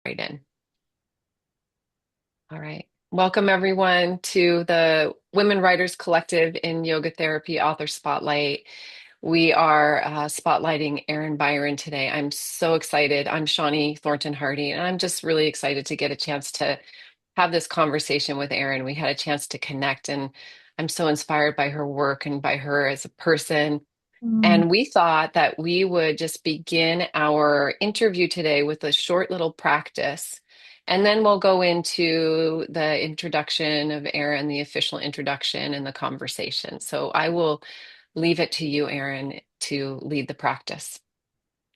Right in. All right. Welcome everyone to the Women Writers Collective in Yoga Therapy Author Spotlight. We are spotlighting Erin Byron today. I'm so excited. I'm Shawnee Thornton Hardy, and I'm just really excited to get a chance to have this conversation with Erin. We had a chance to connect, and I'm so inspired by her work and by her as a person. Mm. And we thought that we would just begin our interview today with a short little practice. And then we'll go into the introduction of Erin, the official introduction and the conversation. So I will leave it to you, Erin, to lead the practice.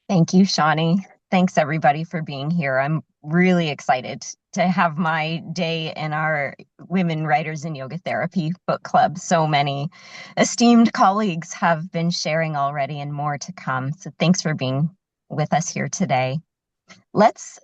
Thank you, Shawnee. Thanks everybody for being here. I'm really excited to have my day in our Women Writers in Yoga Therapy book club. So many esteemed colleagues have been sharing already and more to come. So thanks for being with us here today. Let's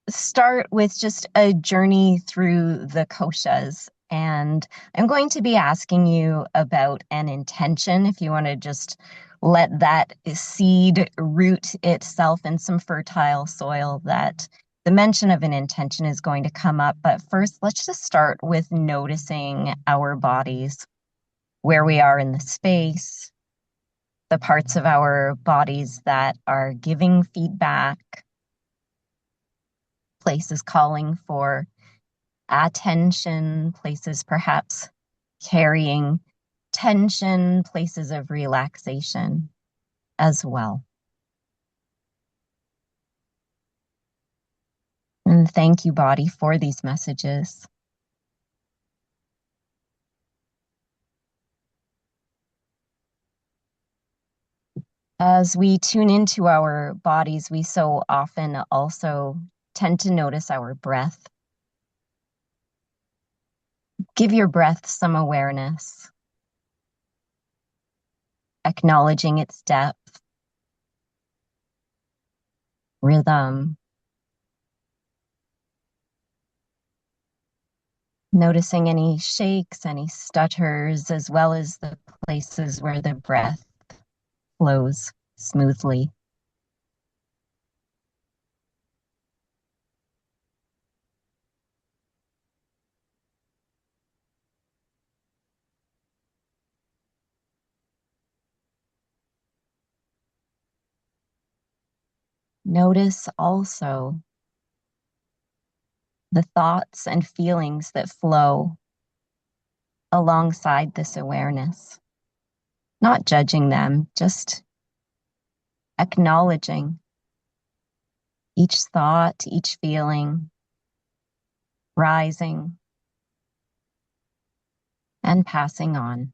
start with just a journey through the koshas. And I'm going to be asking you about an intention, if you want to just let that seed root itself in some fertile soil, that the mention of an intention is going to come up. But first, let's just start with noticing our bodies, where we are in the space, the parts of our bodies that are giving feedback, places calling for attention, places perhaps carrying tension, places of relaxation as well. And thank you, body, for these messages. As we tune into our bodies, we so often also tend to notice our breath. Give your breath some awareness, acknowledging its depth, rhythm, noticing any shakes, any stutters, as well as the places where the breath flows smoothly. Notice also the thoughts and feelings that flow alongside this awareness, not judging them, just acknowledging each thought, each feeling rising and passing on.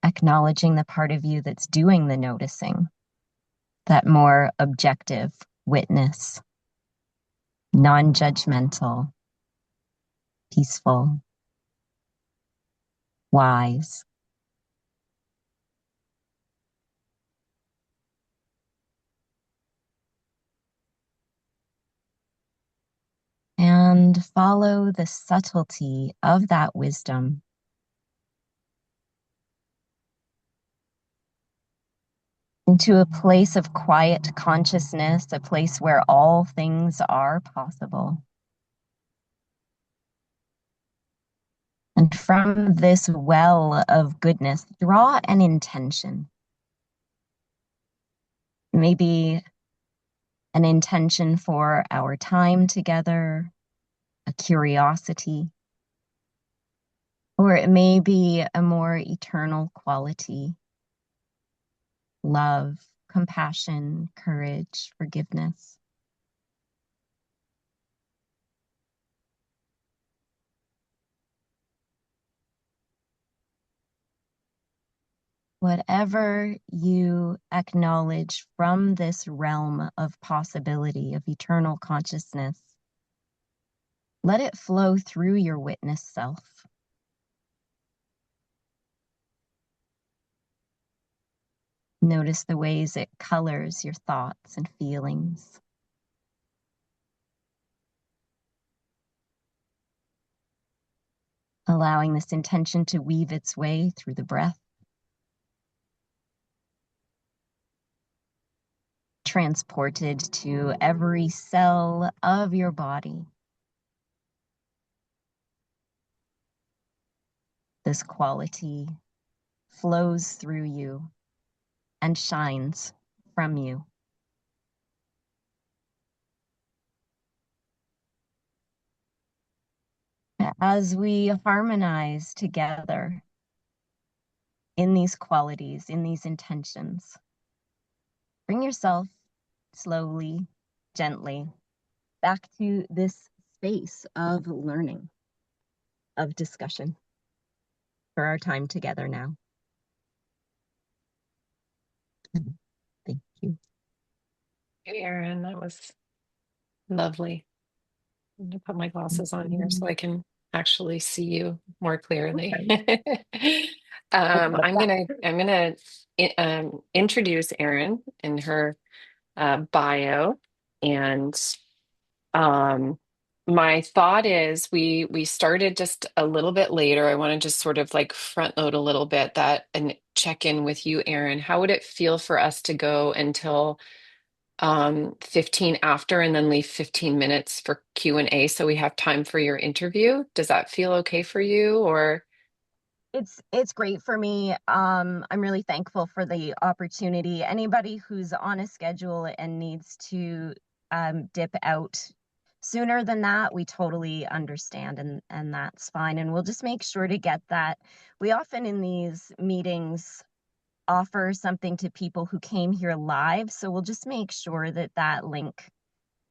Acknowledging the part of you that's doing the noticing, that more objective witness, non-judgmental, peaceful, wise. And follow the subtlety of that wisdom into a place of quiet consciousness, a place where all things are possible. And from this well of goodness, draw an intention. Maybe an intention for our time together, a curiosity, or it may be a more eternal quality, love, compassion, courage, forgiveness. Whatever you acknowledge from this realm of possibility, of eternal consciousness, let it flow through your witness self. Notice the ways it colors your thoughts and feelings. Allowing this intention to weave its way through the breath, transported to every cell of your body. This quality flows through you and shines from you. As we harmonize together in these qualities, in these intentions, bring yourself slowly, gently back to this space of learning, of discussion for our time together now. Thank you. Hey, Erin, that was lovely. I'm gonna put my glasses on here so I can actually see you more clearly. Okay. I'm gonna introduce Erin in her bio, and um, my thought is we started just a little bit later. I want to just sort of like front load a little bit that and check in with you, Erin. How would it feel for us to go until 15 after and then leave 15 minutes for Q&A so we have time for your interview? Does that feel okay for you or It's great for me. I'm really thankful for the opportunity. Anybody who's on a schedule and needs to dip out sooner than that, we totally understand, and that's fine. And we'll just make sure to get that. We often in these meetings offer something to people who came here live, so we'll just make sure that that link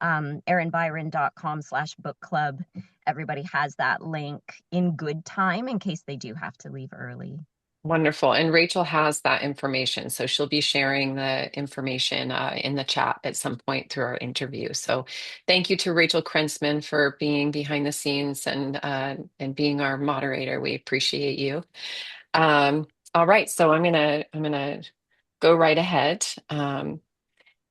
erinbyron.com/book club. Everybody has that link in good time in case they do have to leave early. wonderful? And Rachel has that information, so she'll be sharing the information in the chat at some point through our interview. So thank you to Rachel Krensman for being behind the scenes and being our moderator. We appreciate you. All right, so I'm gonna go right ahead.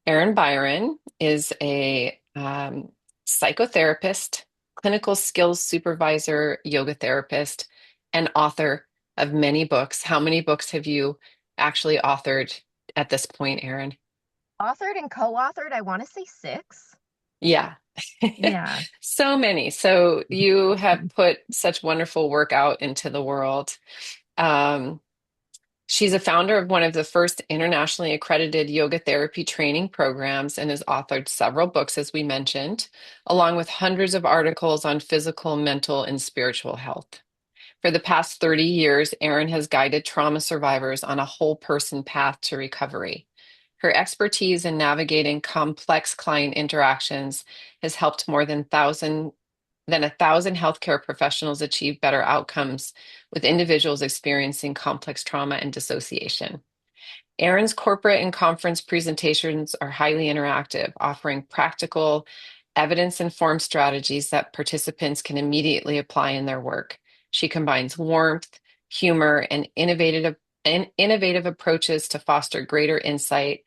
Erin Byron is a psychotherapist, clinical skills supervisor, yoga therapist, and author of many books. How many books have you actually authored at this point, Erin? Authored and co-authored, I want to say 6. Yeah. Yeah. So many. So you have put such wonderful work out into the world. Um, She's a founder of one of the first internationally accredited yoga therapy training programs and has authored several books, as we mentioned, along with hundreds of articles on physical, mental, and spiritual health. For the past 30 years, Erin has guided trauma survivors on a whole person path to recovery. Her expertise in navigating complex client interactions has helped more than 1,000 healthcare professionals achieve better outcomes with individuals experiencing complex trauma and dissociation. Erin's corporate and conference presentations are highly interactive, offering practical, evidence-informed strategies that participants can immediately apply in their work. She combines warmth, humor, and innovative approaches to foster greater insight,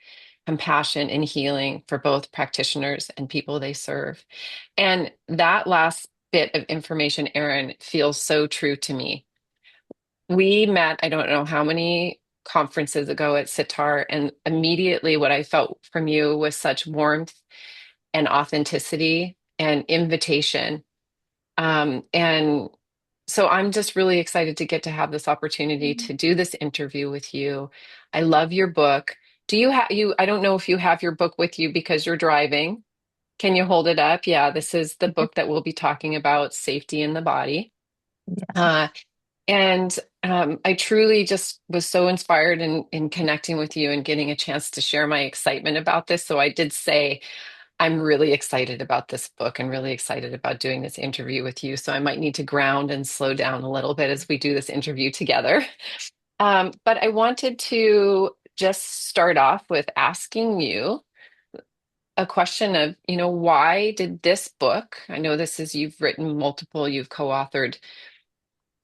compassion, and healing for both practitioners and people they serve. And that last bit of information, Erin, feels so true to me. We met, I don't know how many conferences ago at Sitar, and immediately what I felt from you was such warmth and authenticity and invitation. And so I'm just really excited to get to have this opportunity to do this interview with you. I love your book. Do you have you? I don't know if you have your book with you because you're driving. Can you hold it up? Yeah, this is the book that we'll be talking about, Safety in the Body. Yeah. Uh, and I truly just was so inspired in connecting with you and getting a chance to share my excitement about this. So I did say I'm really excited about this book and really excited about doing this interview with you. So I might need to ground and slow down a little bit as we do this interview together. But I wanted to just start off with asking you a question of, why did this book, I know this is, you've written multiple, you've co-authored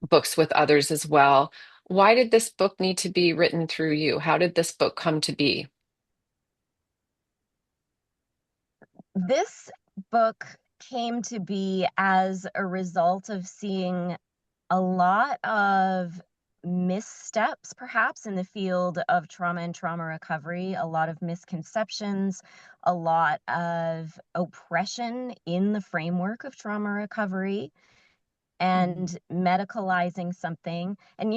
books with others as well. Why did this book need to be written through you? How did this book come to be? This book came to be as a result of seeing a lot of missteps, perhaps, in the field of trauma and trauma recovery, a lot of misconceptions, a lot of oppression in the framework of trauma recovery Mm, and medicalizing something. And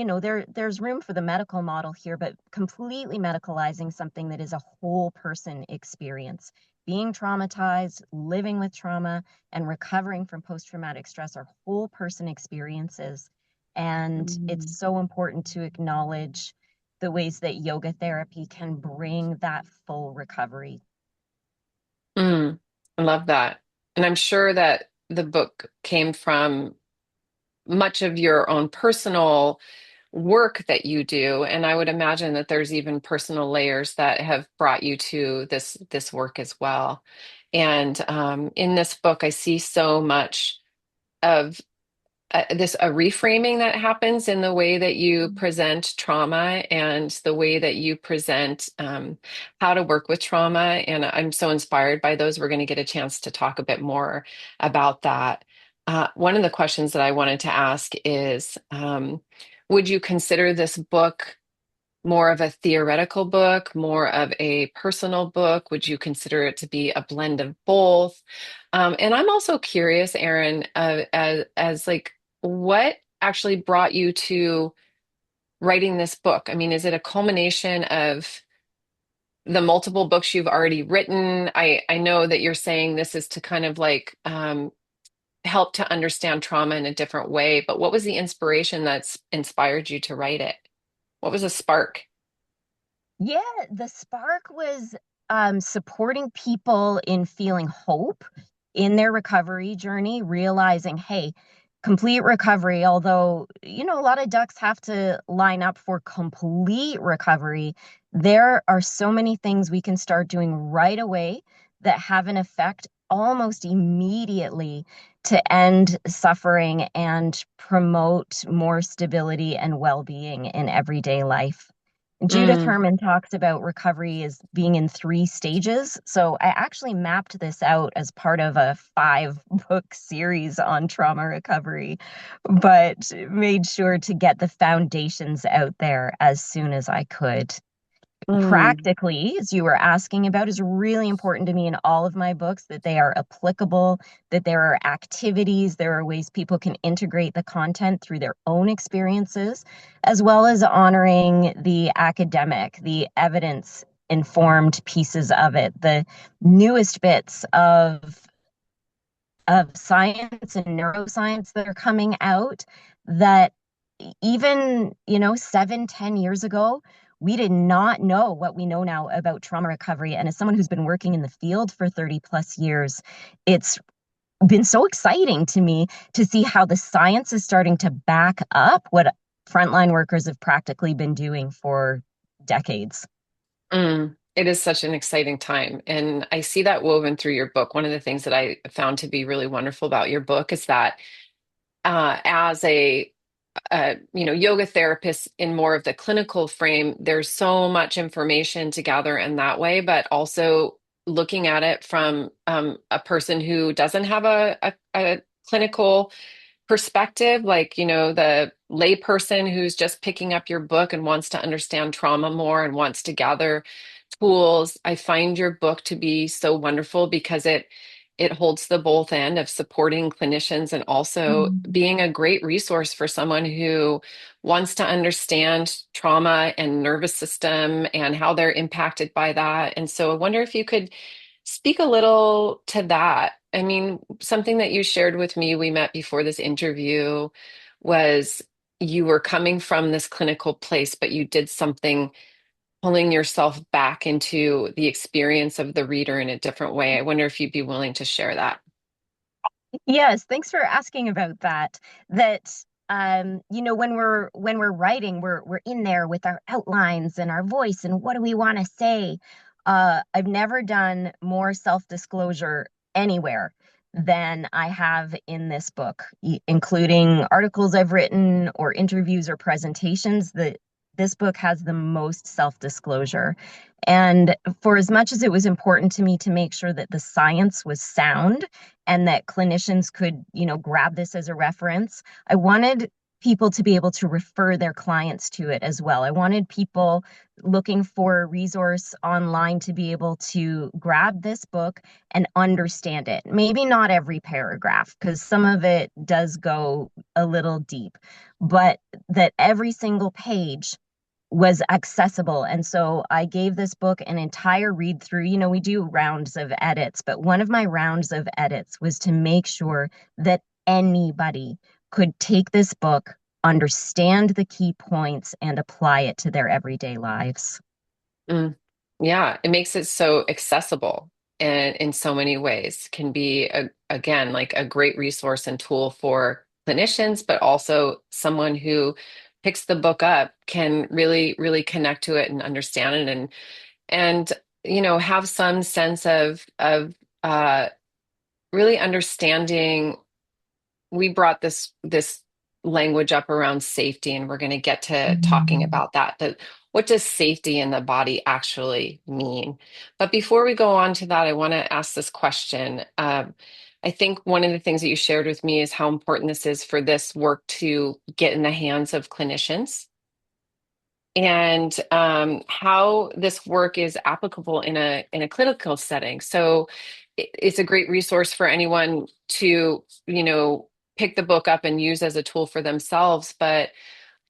there's room for the medical model here, but completely medicalizing something that is a whole person experience. Being traumatized, living with trauma, and recovering from post-traumatic stress are whole person experiences. And it's mm, so important to acknowledge the ways that yoga therapy can bring that full recovery. mm. I love that. And I'm sure that the book came from much of your own personal work that you do, and I would imagine that there's even personal layers that have brought you to this work as well. And in this book, I see so much of this a reframing that happens in the way that you present trauma and the way that you present how to work with trauma. And I'm so inspired by those. We're going to get a chance to talk a bit more about that. One of the questions that I wanted to ask is, would you consider this book more of a theoretical book, more of a personal book? Would you consider it to be a blend of both? And I'm also curious, Erin, as like what actually brought you to writing this book? I mean, is it a culmination of the multiple books you've already written? I know that you're saying this is to kind of like help to understand trauma in a different way, but what was the inspiration that's inspired you to write it? What was a spark? Yeah, the spark was supporting people in feeling hope in their recovery journey, realizing, hey, complete recovery, although, a lot of ducks have to line up for complete recovery, there are so many things we can start doing right away that have an effect almost immediately to end suffering and promote more stability and well-being in everyday life. Judith Mm, Herman talks about recovery as being in three stages. So I actually mapped this out as part of a 5 book series on trauma recovery, but made sure to get the foundations out there as soon as I could. mm, Practically, as you were asking about, is really important to me in all of my books that they are applicable, that there are activities, there are ways people can integrate the content through their own experiences, as well as honoring the academic, the evidence informed pieces of it, the newest bits of science and neuroscience that are coming out that even 7, 10 years ago, we did not know what we know now about trauma recovery. And as someone who's been working in the field for 30 plus years, it's been so exciting to me to see how the science is starting to back up what frontline workers have practically been doing for decades. mm. It is such an exciting time. And I see that woven through your book. One of the things that I found to be really wonderful about your book is that as a yoga therapist in more of the clinical frame, there's so much information to gather in that way, but also looking at it from a person who doesn't have a clinical perspective, like, the layperson who's just picking up your book and wants to understand trauma more and wants to gather tools. I find your book to be so wonderful because it holds the both end of supporting clinicians and also Mm. being a great resource for someone who wants to understand trauma and nervous system and how they're impacted by that. And so I wonder if you could speak a little to that. I mean, something that you shared with me, we met before this interview, was you were coming from this clinical place, but you did something pulling yourself back into the experience of the reader in a different way. I wonder if you'd be willing to share that. Yes, thanks for asking about that. That when we're writing, we're in there with our outlines and our voice and what do we want to say. I've never done more self-disclosure anywhere than I have in this book, including articles I've written or interviews or presentations. That this book has the most self-disclosure. And for as much as it was important to me to make sure that the science was sound and that clinicians could, grab this as a reference, I wanted people to be able to refer their clients to it as well. I wanted people looking for a resource online to be able to grab this book and understand it. Maybe not every paragraph, because some of it does go a little deep, but that every single page was accessible. And so I gave this book an entire read through. You know, we do rounds of edits, but one of my rounds of edits was to make sure that anybody could take this book, understand the key points, and apply it to their everyday lives. Mm. Yeah, it makes it so accessible and in so many ways can be again like a great resource and tool for clinicians, but also someone who picks the book up can really, really connect to it and understand it and have some sense of really understanding. We brought this language up around safety, and we're going to get to talking Mhm. about that. But what does safety in the body actually mean? But before we go on to that, I want to ask this question. I think one of the things that you shared with me is how important this is for this work to get in the hands of clinicians and how this work is applicable in a clinical setting. So it's a great resource for anyone to, pick the book up and use as a tool for themselves. But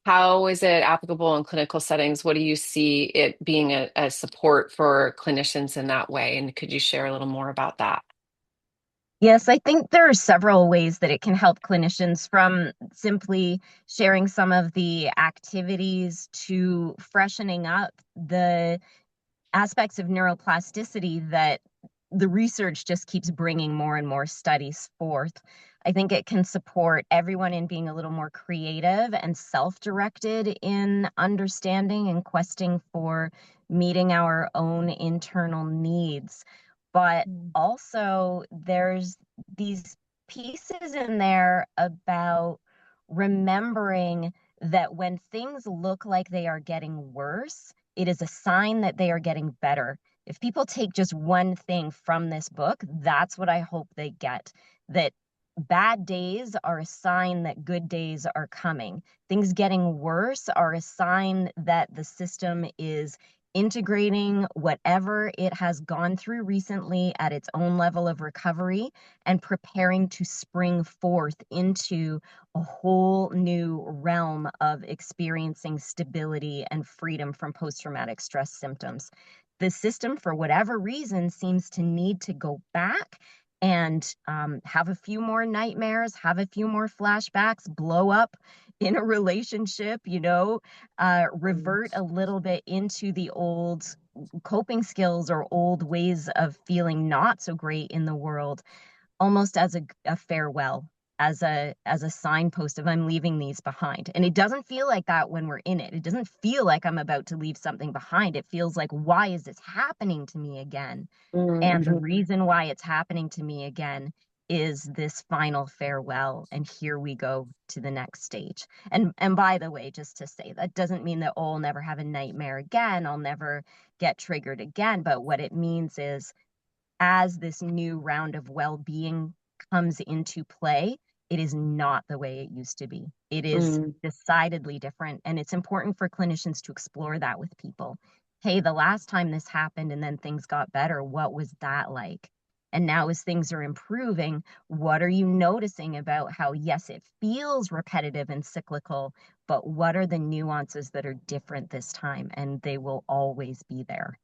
how is it applicable in clinical settings? What do you see it being a support for clinicians in that way? And could you share a little more about that? Yes, I think there are several ways that it can help clinicians, from simply sharing some of the activities to freshening up the aspects of neuroplasticity that the research just keeps bringing more and more studies forth. I think it can support everyone in being a little more creative and self-directed in understanding and questing for meeting our own internal needs. But Mm. also, there's these pieces in there about remembering that when things look like they are getting worse, it is a sign that they are getting better. If people take just one thing from this book, that's what I hope they get. That bad days are a sign that good days are coming. Things getting worse are a sign that the system is integrating whatever it has gone through recently at its own level of recovery and preparing to spring forth into a whole new realm of experiencing stability and freedom from post-traumatic stress symptoms. The system, for whatever reason, seems to need to go back and have a few more nightmares, have a few more flashbacks, blow up in a relationship, revert a little bit into the old coping skills or old ways of feeling not so great in the world, almost as a farewell, as a signpost of I'm leaving these behind. And it doesn't feel like that when we're in it. It doesn't feel like I'm about to leave something behind. It feels like, why is this happening to me again? And the Mhm. reason why it's happening to me again is this final farewell, and here we go to the next stage. And by the way, just to say, that doesn't mean that, oh, I'll never have a nightmare again, I'll never get triggered again. But what it means is, as this new round of well-being comes into play, it is not the way it used to be. It is Mm. decidedly different. And it's important for clinicians to explore that with people. Hey, the last time this happened and then things got better, what was that like? And now, as things are improving, what are you noticing about how, yes, it feels repetitive and cyclical, but what are the nuances that are different this time? And they will always be there.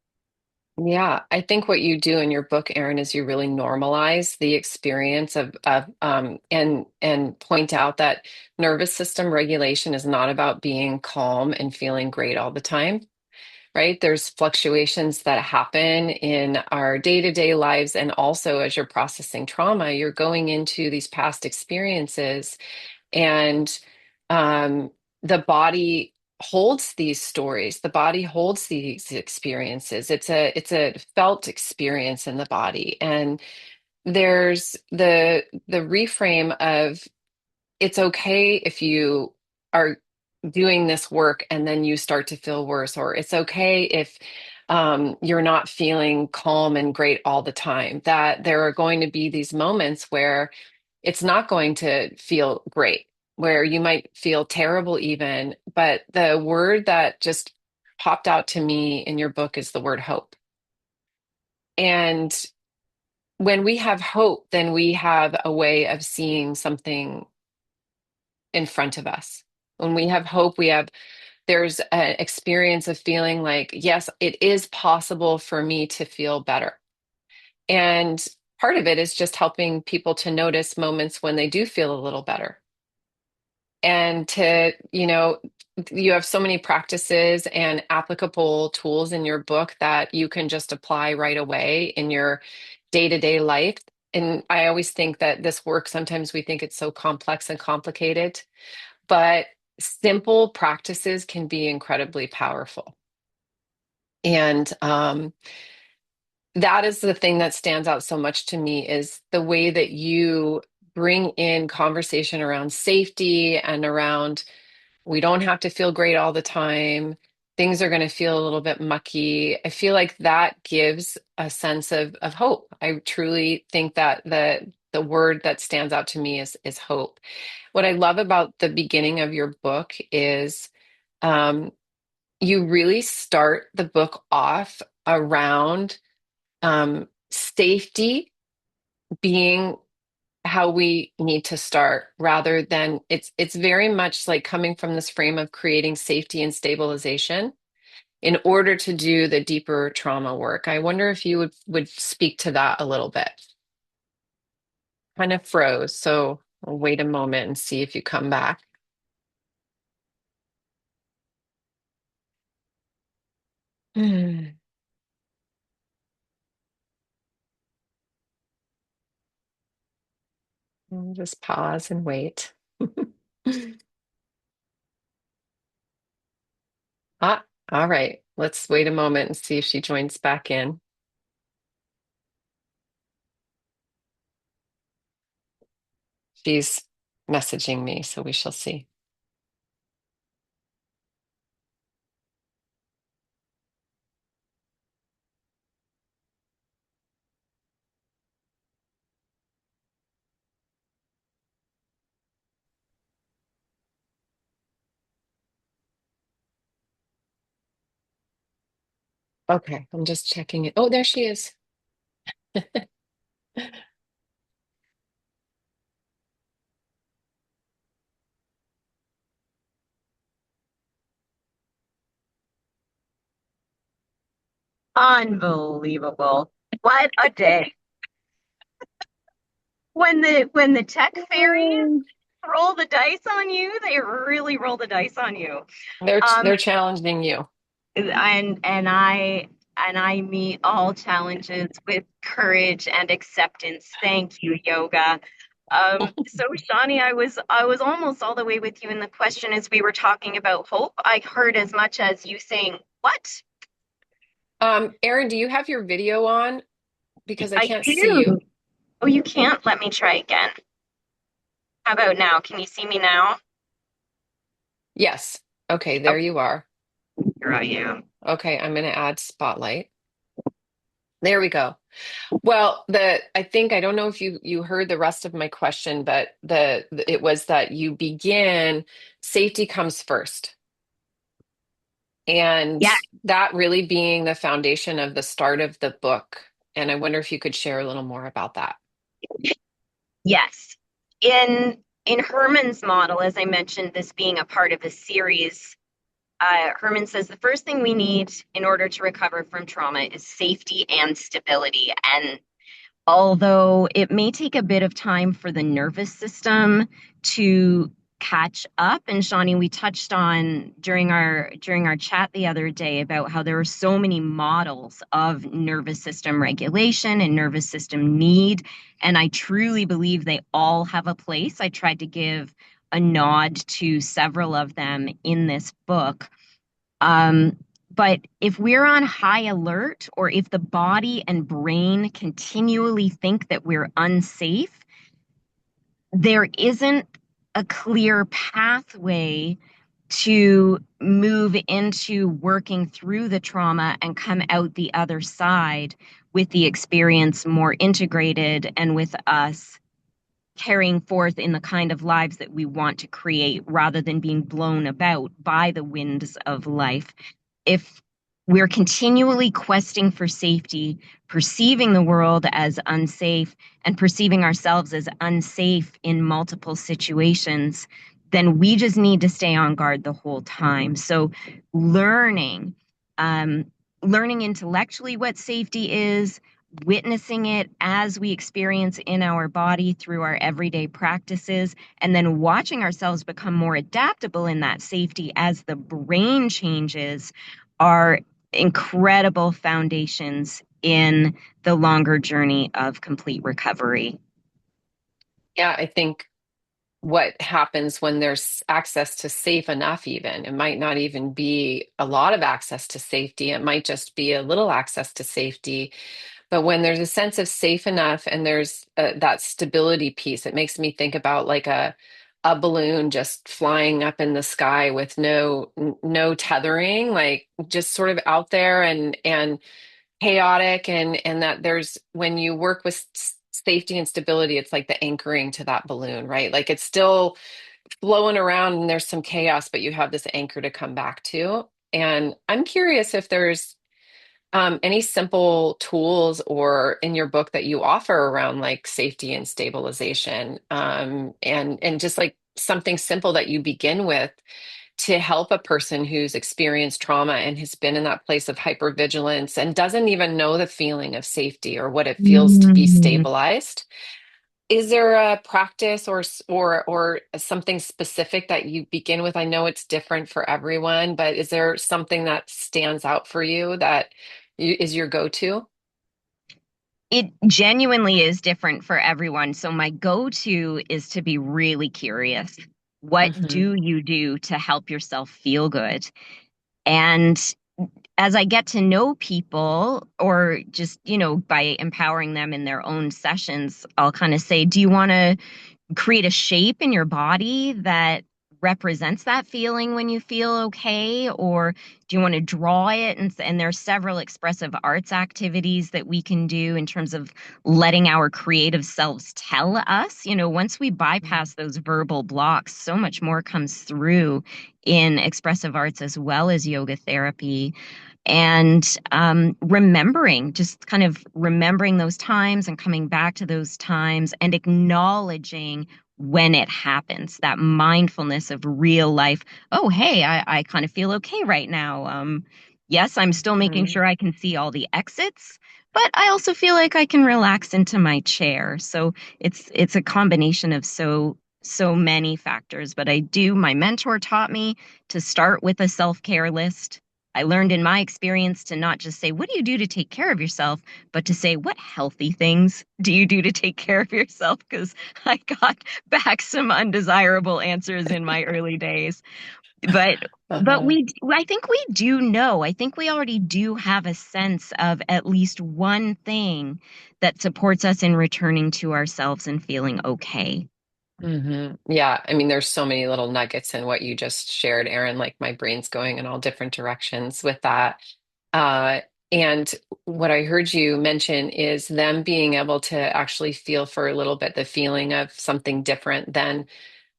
Yeah, I think what you do in your book, Erin, is you really normalize the experience of and point out that nervous system regulation is not about being calm and feeling great all the time, right? There's fluctuations that happen in our day-to-day lives, and also as you're processing trauma, you're going into these past experiences and the body holds these stories. The body holds these experiences. It's a felt experience in the body. And there's the reframe of it's okay if you are doing this work and then you start to feel worse, or it's okay if you're not feeling calm and great all the time, that there are going to be these moments where it's not going to feel great. where you might feel terrible even, but the word that just popped out to me in your book is the word hope. And when we have hope, then we have a way of seeing something in front of us. When we have hope, there's an experience of feeling like, yes, it is possible for me to feel better. And part of it is just helping people to notice moments when they do feel a little better. And you have so many practices and applicable tools in your book that you can just apply right away in your day-to-day life. And I always think that this work, sometimes we think it's so complex and complicated, but simple practices can be incredibly powerful. And that is the thing that stands out so much to me is the way that you bring in conversation around safety and around we don't have to feel great all the time. Things are going to feel a little bit mucky. I feel like that gives a sense of hope. I truly think that the word that stands out to me is hope. What I love about the beginning of your book is um, you really start the book off around safety being how we need to start rather than it's very much like coming from this frame of creating safety and stabilization in order to do the deeper trauma work. I wonder if you would speak to that a little bit. Kind of froze, so I'll wait a moment and see if you come back. Hmm. I'll just pause and wait. Ah, all right. Let's wait a moment and see if she joins back in. She's messaging me, so we shall see. Okay, I'm just checking it. Oh, there she is. Unbelievable. What a day. When the tech fairies Um, roll the dice on you, they really roll the dice on you. They're Um, challenging you. and I meet all challenges with courage and acceptance. Thank you, yoga. So Shawnee, I was almost all the way with you in the question as we were talking about hope. I heard as much as you saying, "What?" Erin, do you have your video on? Because I I can't see you. do. Oh, you can't. Let me try again. How about now? Can you see me now? Yes. Okay, Oh, there you are. here I am. Okay, I'm going to add spotlight. There we go. Well, I think I don't know if you heard the rest of my question, but it was that you begin safety comes first. And Yeah. that really being the foundation of the start of the book. And I wonder if you could share a little more about that. Yes. In Herman's model, as I mentioned, this being a part of the series, Herman says the first thing we need in order to recover from trauma is safety and stability. And although it may take a bit of time for the nervous system to catch up, and Shawnee, we touched on during our chat the other day about how there are so many models of nervous system regulation and nervous system need, and I truly believe they all have a place. I tried to give a nod to several of them in this book. But if we're on high alert, or if the body and brain continually think that we're unsafe, there isn't a clear pathway to move into working through the trauma and come out the other side with the experience more integrated and with us carrying forth in the kind of lives that we want to create rather than being blown about by the winds of life. If we're continually questing for safety, perceiving the world as unsafe, and perceiving ourselves as unsafe in multiple situations, then we just need to stay on guard the whole time. So, learning, um, learning intellectually what safety is, witnessing it as we experience in our body through our everyday practices, and then watching ourselves become more adaptable in that safety as the brain changes are incredible foundations in the longer journey of complete recovery. Yeah, I think what happens when there's access to safe enough, even it might not even be a lot of access to safety. It might just be a little access to safety. But when there's a sense of safe enough and there's that stability piece, it makes me think about like a balloon just flying up in the sky with no tethering, like just sort of out there and chaotic, and that there's when you work with safety and stability, it's like the anchoring to that balloon, right? Like it's still flowing around and there's some chaos, but you have this anchor to come back to. And I'm curious if there's any simple tools or in your book that you offer around like safety and stabilization, and just like something simple that you begin with to help a person who's experienced trauma and has been in that place of hypervigilance and doesn't even know the feeling of safety or what it feels to be Mm. stabilized. Is there a practice or something specific that you begin with? I know it's different for everyone, but is there something that stands out for you that is your go-to? It genuinely is different for everyone. So, my go to is to be really curious. What Hmm. do you do to help yourself feel good? And as I get to know people, or just, by empowering them in their own sessions, I'll kind of say, do you want to create a shape in your body that represents that feeling when you feel okay, or do you want to draw it? And there's several expressive arts activities that we can do in terms of letting our creative selves tell us, once we bypass those verbal blocks, so much more comes through in expressive arts as well as yoga therapy. And remembering, just kind of remembering those times and coming back to those times and acknowledging when it happens, that mindfulness of real life. Oh, hey, I kind of feel okay right now. Yes, I'm still making Hmm. sure I can see all the exits, but I also feel like I can relax into my chair. So it's a combination of so many factors. But my mentor taught me to start with a self-care list. I learned in my experience to not just say, what do you do to take care of yourself, but to say, what healthy things do you do to take care of yourself? Because I got back some undesirable answers in my early days. But Uh-huh. I think we do know. I think we already do have a sense of at least one thing that supports us in returning to ourselves and feeling okay. Yeah, I mean, there's so many little nuggets in what you just shared, Erin. Like my brain's going in all different directions with that. Uh, and what I heard you mention is them being able to actually feel for a little bit the feeling of something different than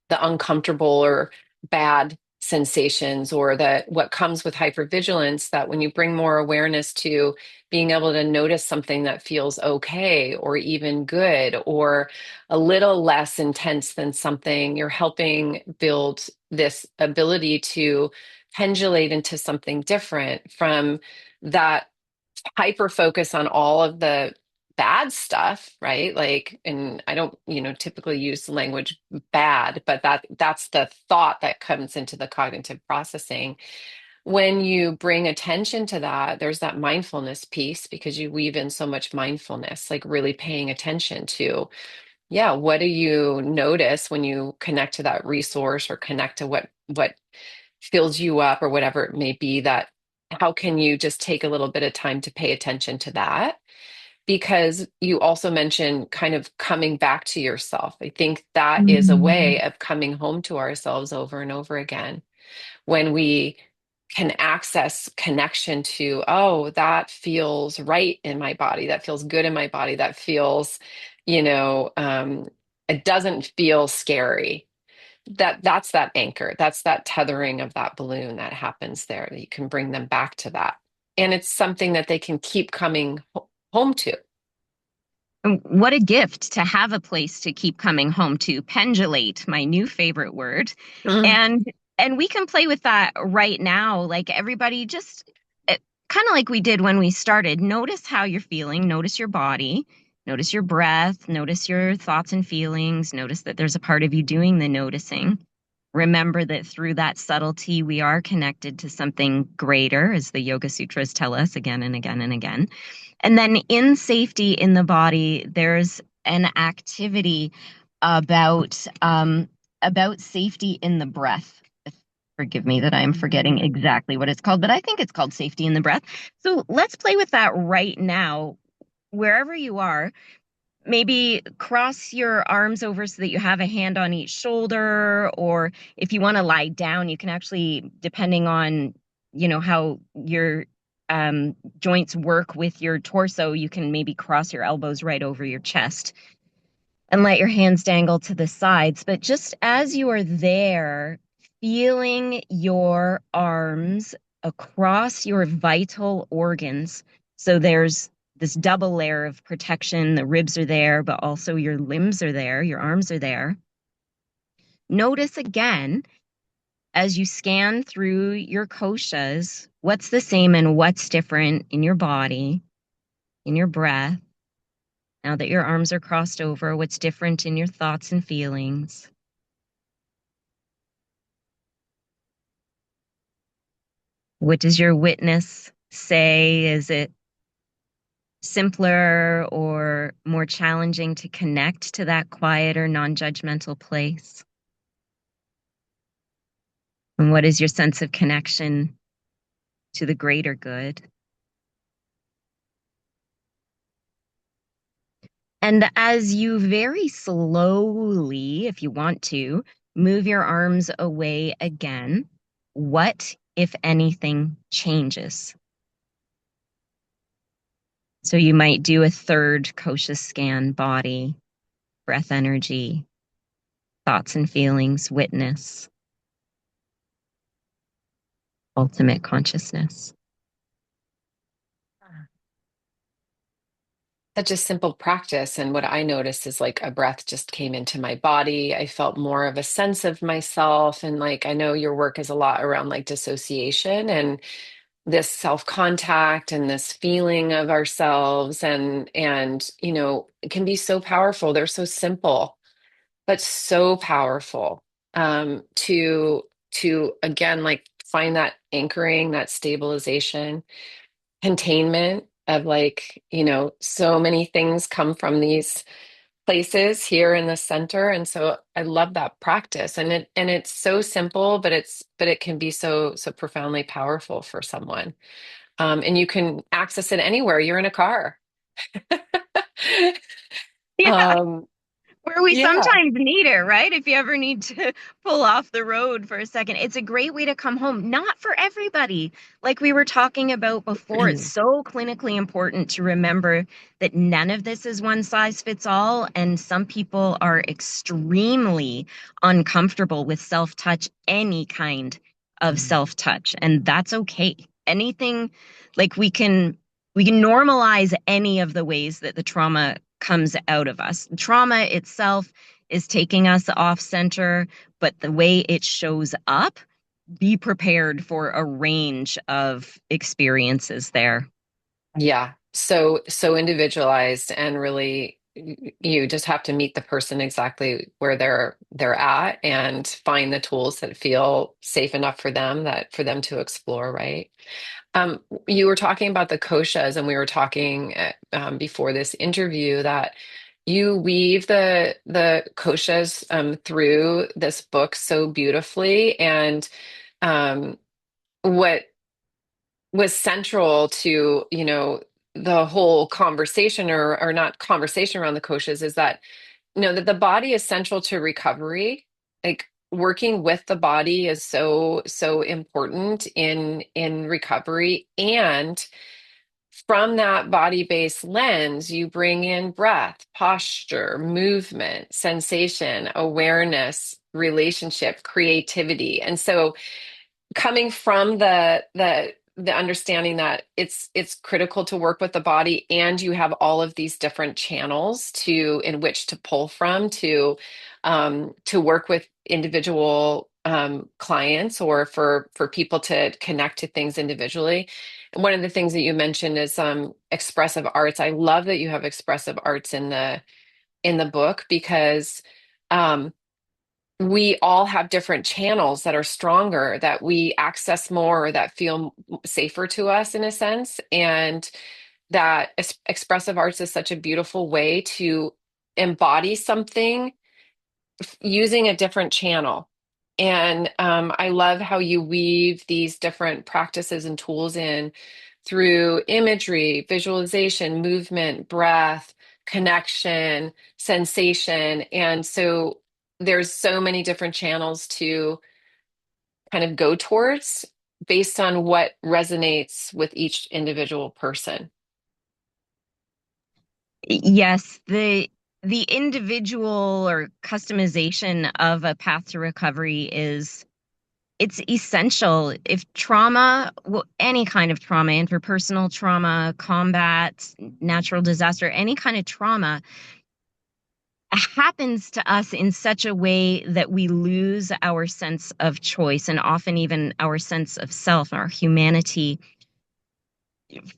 the uncomfortable or bad sensations or that what comes with hypervigilance, that when you bring more awareness to being able to notice something that feels okay or even good or a little less intense than something, you're helping build this ability to pendulate into something different from that hyper focus on all of the bad stuff, right? Like, and I don't, typically use the language bad, but that's the thought that comes into the cognitive processing. When you bring attention to that, there's that mindfulness piece because you weave in so much mindfulness, like really paying attention to, yeah, what do you notice when you connect to that resource or connect to what fills you up or whatever it may be, that how can you just take a little bit of time to pay attention to that? Because you also mentioned kind of coming back to yourself. I think that is a Mm. way of coming home to ourselves over and over again when we can access connection to, oh, that feels right in my body, that feels good in my body, that feels, you know, It doesn't feel scary. That's that anchor. That's that tethering of that balloon that happens there. That you can bring them back to that. And it's something that they can keep coming home to. And what a gift to have a place to keep coming home to. Pendulate, my new favorite word. Mm. And and we can play with that right now. Like everybody just kind of like we did when we started. Notice how you're feeling, notice your body, notice your breath, notice your thoughts and feelings, notice that there's a part of you doing the noticing. Remember that through that subtlety, we are connected to something greater, as the Yoga Sutras tell us again and again and again. And then in safety in the body, there's an activity about about safety in the breath. Forgive me that I am forgetting exactly what it's called, but I think it's called safety in the breath. So let's play with that right now, wherever you are. Maybe cross your arms over so that you have a hand on each shoulder, or if you want to lie down, you can actually, depending on, how your joints work with your torso, you can maybe cross your elbows right over your chest and let your hands dangle to the sides. But just as you are there, feeling your arms across your vital organs. So there's this double layer of protection. The ribs are there, but also your limbs are there, your arms are there. Notice again as you scan through your koshas, what's the same and what's different in your body, in your breath. Now that your arms are crossed over, what's different in your thoughts and feelings? What does your witness say? Is it simpler or more challenging to connect to that quieter, non-judgmental place? And what is your sense of connection to the greater good? And as you very slowly, if you want to, move your arms away again, what, if anything, changes? So you might do a third kosha scan: body, breath energy, thoughts and feelings, witness, ultimate consciousness. Such a simple practice. And what I noticed is like a breath just came into my body. I felt more of a sense of myself. And like, I know your work is a lot around like dissociation and this self-contact and this feeling of ourselves. And it can be so powerful. They're so simple, but so powerful to again, like find that anchoring, that stabilization containment of like, so many things come from these places here in the center. And so I love that practice. And it's so simple, but it can be so profoundly powerful for someone. And you can access it anywhere. You're in a car. Yeah, Um, where we yeah. sometimes need it, right? If you ever need to pull off the road for a second, it's a great way to come home. Not for everybody. Like we were talking about before, it's so clinically important to remember that none of this is one size fits all. And some people are extremely uncomfortable with self-touch, any kind of self-touch, and that's okay. Anything, like we can normalize any of the ways that the trauma comes out of us. Trauma itself is taking us off center, but the way it shows up, be prepared for a range of experiences there. Yeah, so individualized and really you just have to meet the person exactly where they're at and find the tools that feel safe enough for them that for them to explore, right? You were talking about the koshas, and we were talking before this interview that you weave the koshas through this book so beautifully, and um, what was central to, the whole conversation or not conversation around the koshas is that, that the body is central to recovery. Like working with the body is so important in recovery, and from that body-based lens, you bring in breath, posture, movement, sensation, awareness, relationship, creativity. And so coming from the understanding that it's critical to work with the body, and you have all of these different channels to in which to pull from to work with individual clients, or for people to connect to things individually. And one of the things that you mentioned is expressive arts. I love that you have expressive arts in the book, because um, we all have different channels that are stronger, that we access more, or that feel safer to us in a sense. And that expressive arts is such a beautiful way to embody something using a different channel. And I love how you weave these different practices and tools in through imagery, visualization, movement, breath, connection, sensation. And so there's so many different channels to kind of go towards based on what resonates with each individual person. Yes, the individual or customization of a path to recovery is it's essential. If trauma, well, any kind of trauma, interpersonal trauma, combat, natural disaster, any kind of trauma happens to us in such a way that we lose our sense of choice and often even our sense of self, our humanity.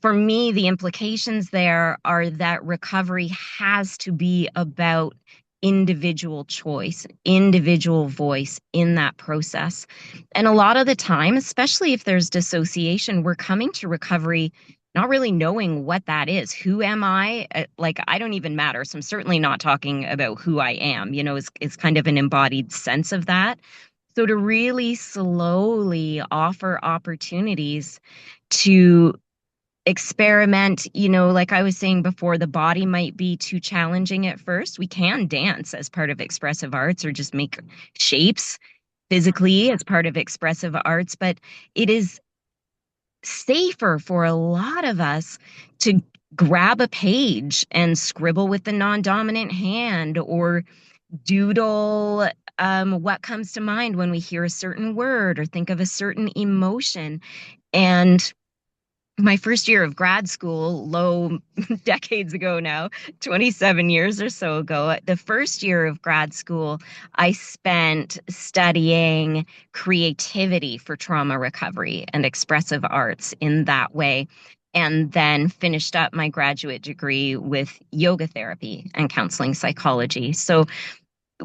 For me, the implications there are that recovery has to be about individual choice, individual voice in that process. And a lot of the time, especially if there's dissociation, we're coming to recovery not really knowing what that is. Who am I? Like, I don't even matter. So I'm certainly not talking about who I am, it's kind of an embodied sense of that. So to really slowly offer opportunities to experiment, like I was saying before, the body might be too challenging at first. We can dance as part of expressive arts or just make shapes physically as part of expressive arts, but it is safer for a lot of us to grab a page and scribble with the non-dominant hand or doodle what comes to mind when we hear a certain word or think of a certain emotion. And my first year of grad school, low decades ago now, 27 years or so ago, the first year of grad school, I spent studying creativity for trauma recovery and expressive arts in that way. And then finished up my graduate degree with yoga therapy and counseling psychology. So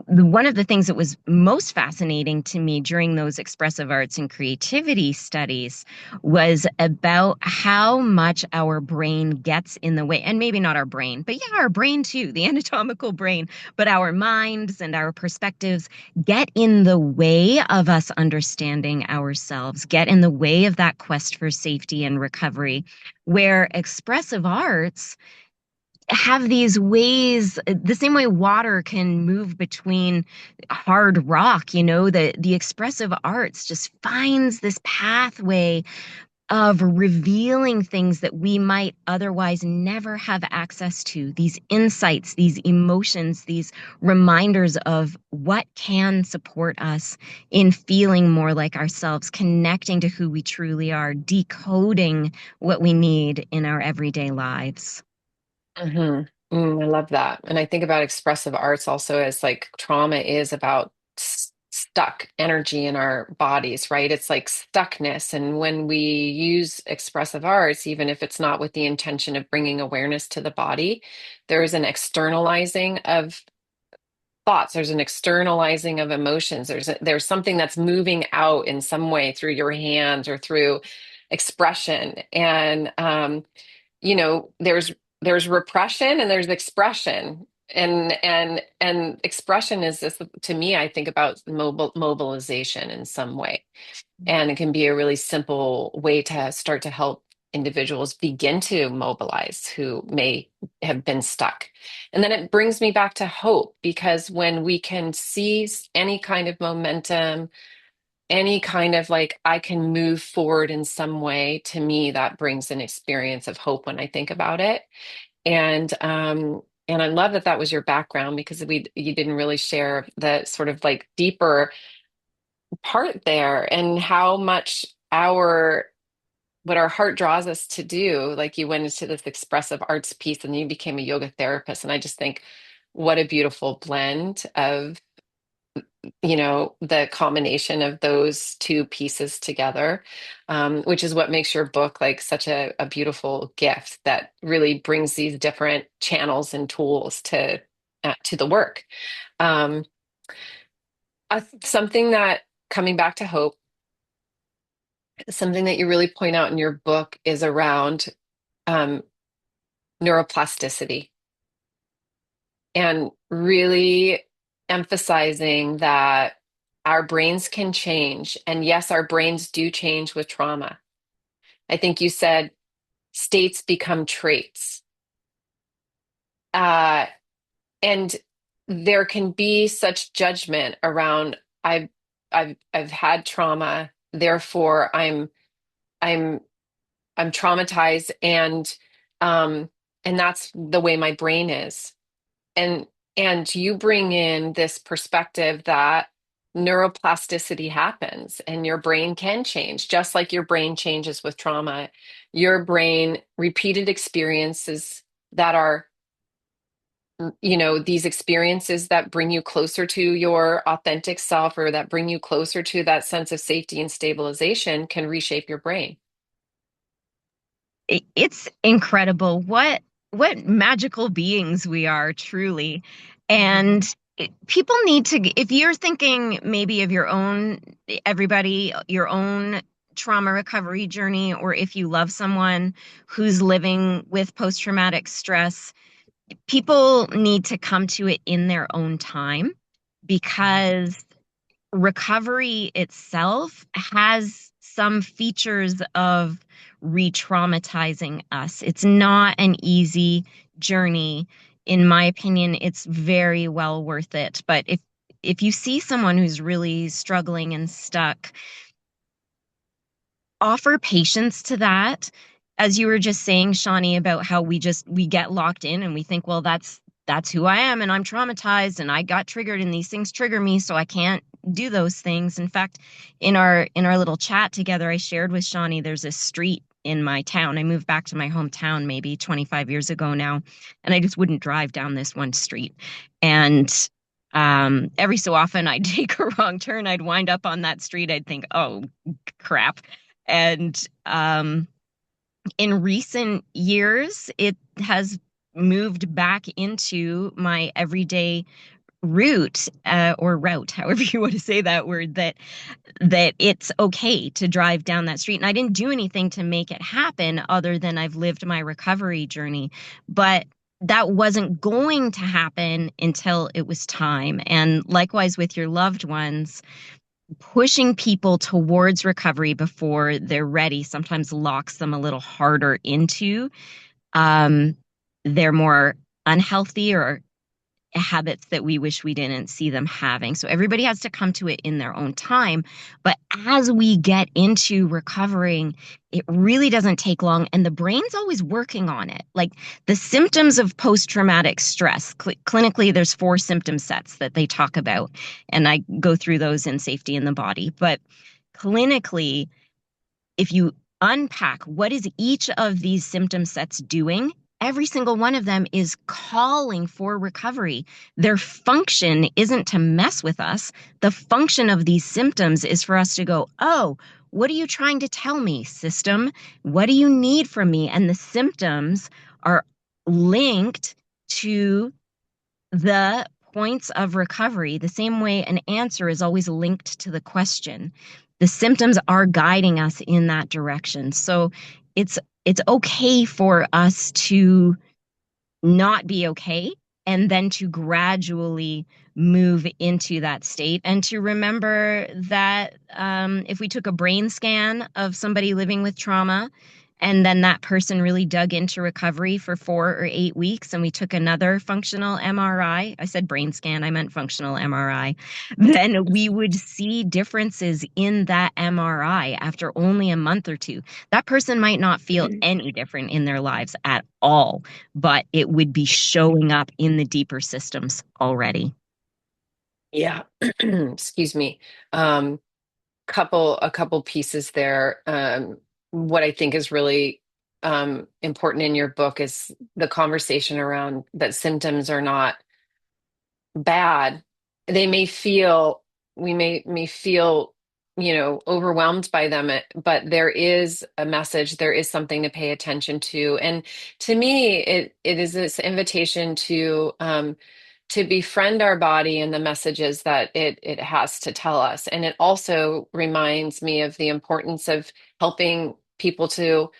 one of the things that was most fascinating to me during those expressive arts and creativity studies was about how much our brain gets in the way, and maybe not our brain, but yeah, our brain too, the anatomical brain, but our minds and our perspectives get in the way of us understanding ourselves, get in the way of that quest for safety and recovery, where expressive arts have these ways, the same way water can move between hard rock, the expressive arts just finds this pathway of revealing things that we might otherwise never have access to, these insights, these emotions, these reminders of what can support us in feeling more like ourselves, connecting to who we truly are, decoding what we need in our everyday lives. Hmm. I love that. And I think about expressive arts also as like trauma is about stuck energy in our bodies, right? It's like stuckness. And when we use expressive arts, even if it's not with the intention of bringing awareness to the body, there is an externalizing of thoughts. There's an externalizing of emotions. There's something that's moving out in some way through your hands or through expression. And there's repression and there's expression. And expression is this, to me, I think about mobilization in some way. And it can be a really simple way to start to help individuals begin to mobilize who may have been stuck. And then it brings me back to hope, because when we can see any kind of momentum any kind of like I can move forward in some way, to me, that brings an experience of hope when I think about it. And I love that that was your background, because you didn't really share the sort of like deeper part there, and how much our what our heart draws us to do. Like, you went into this expressive arts piece and you became a yoga therapist. And I just think what a beautiful blend of, the combination of those two pieces together, which is what makes your book like such a beautiful gift that really brings these different channels and tools to the work. Um, Something that, coming back to hope, something that you really point out in your book is around um, neuroplasticity, and really emphasizing that our brains can change. And yes, our brains do change with trauma. I think you said states become traits. Uh, and there can be such judgment around, I've had trauma, therefore I'm I'm traumatized, um and that's the way my brain is. And you bring in this perspective that neuroplasticity happens and your brain can change, just like your brain changes with trauma. Your brain, repeated experiences that are, these experiences that bring you closer to your authentic self, or that bring you closer to that sense of safety and stabilization, can reshape your brain. It's incredible what magical beings we are, truly. And people need to, if you're thinking maybe of your own, everybody, your own trauma recovery journey, or if you love someone who's living with post-traumatic stress, people need to come to it in their own time, because recovery itself has some features of re-traumatizing us. It's not an easy journey. In my opinion, it's very well worth it. But if you see someone who's really struggling and stuck, offer patience to that. As you were just saying, Shawnee, about how we get locked in and we think, well, that's who I am, and I'm traumatized and I got triggered and these things trigger me, so I can't do those things. In fact, in our little chat together, I shared with Shawnee, there's a street in my town. I moved back to my hometown maybe 25 years ago now, and I just wouldn't drive down this one street. And every so often I'd take a wrong turn, I'd wind up on that street, I'd think, oh crap. And in recent years, it has moved back into my everyday route, or route, however you want to say that word, that it's okay to drive down that street. And I didn't do anything to make it happen other than I've lived my recovery journey. But that wasn't going to happen until it was time. And likewise with your loved ones, pushing people towards recovery before they're ready sometimes locks them a little harder into um, their more unhealthy or habits that we wish we didn't see them having. So everybody has to come to it in their own time. But as we get into recovering, it really doesn't take long. And the brain's always working on it. Like the symptoms of post-traumatic stress, clinically, there's 4 symptom sets that they talk about. And I go through those in Safety in the Body. But clinically, if you unpack what is each of these symptom sets doing, every single one of them is calling for recovery. Their function isn't to mess with us. The function of these symptoms is for us to go, oh, what are you trying to tell me, system? What do you need from me? And the symptoms are linked to the points of recovery, the same way an answer is always linked to the question. The symptoms are guiding us in that direction. So it's okay for us to not be okay, and then to gradually move into that state, and to remember that if we took a brain scan of somebody living with trauma And then that person really dug into recovery for 4 or 8 weeks. And we took another functional MRI. I said brain scan, I meant functional MRI. Then we would see differences in that MRI after only a month or two. That person might not feel any different in their lives at all, but it would be showing up in the deeper systems already. Yeah. Excuse me. A couple pieces there. What I think is really important in your book is the conversation around that symptoms are not bad. They may feel, we may feel, overwhelmed by them, but there is a message, there is something to pay attention to. And to me, it is this invitation to befriend our body and the messages that it has to tell us. And it also reminds me of the importance of helping people to